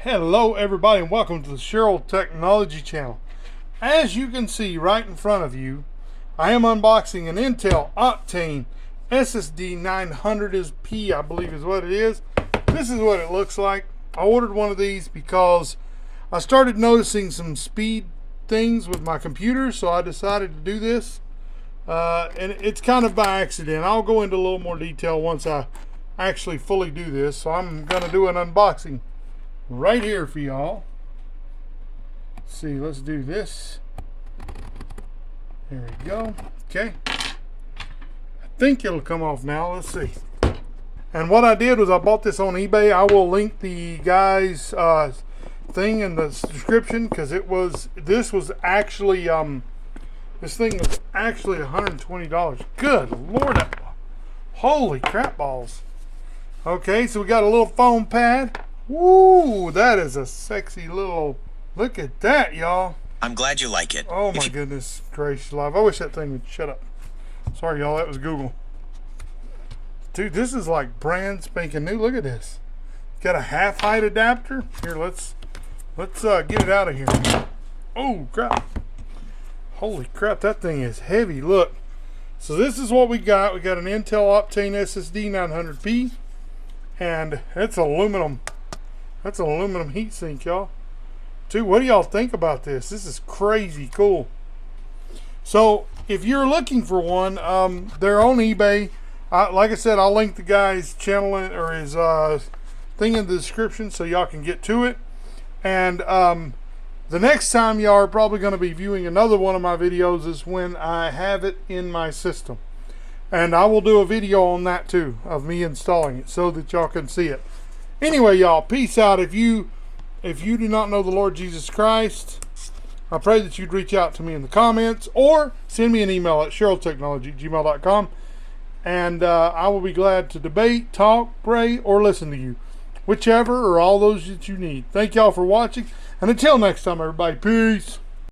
Hello everybody and welcome to the Cheryl Technology channel. As you can see right in front of you, I am unboxing an Intel Optane SSD 900P, I believe is what it is. This is what it looks like. I ordered one of these because I started noticing some speed things with my computer, so I decided to do this. And it's kind of by accident. I'll go into a little more detail once I actually fully do this. So I'm going to do an unboxing right here for y'all. See, let's do this. There we go. Okay, I think it'll come off now. Let's see. And what I did was I bought this on eBay. I will link the guy's thing in the description, because this was actually this thing was actually $120. Good Lord, holy crap balls. Okay, so we got a little foam pad. Woo, that is a sexy little, look at that, y'all. I'm glad you like it. Oh my goodness gracious alive. I wish that thing would shut up. Sorry y'all, that was Google. Dude, this is like brand spanking new. Look at this. Got a half height adapter. Here, let's get it out of here. Oh crap. Holy crap, that thing is heavy. Look. So this is what we got. We got an Intel Optane SSD 900P. And it's aluminum. That's an aluminum heatsink, y'all. Dude, what do y'all think about this? This is crazy cool. So, if you're looking for one, they're on eBay. Like I said, I'll link the guy's channel or his thing in the description so y'all can get to it. And the next time y'all are probably going to be viewing another one of my videos is when I have it in my system. And I will do a video on that too, of me installing it, so that y'all can see it. Anyway, y'all, peace out. If you do not know the Lord Jesus Christ, I pray that you'd reach out to me in the comments or send me an email at cheryltechnology@gmail.com, and I will be glad to debate, talk, pray, or listen to you, whichever or all those that you need. Thank y'all for watching, and until next time, everybody, peace.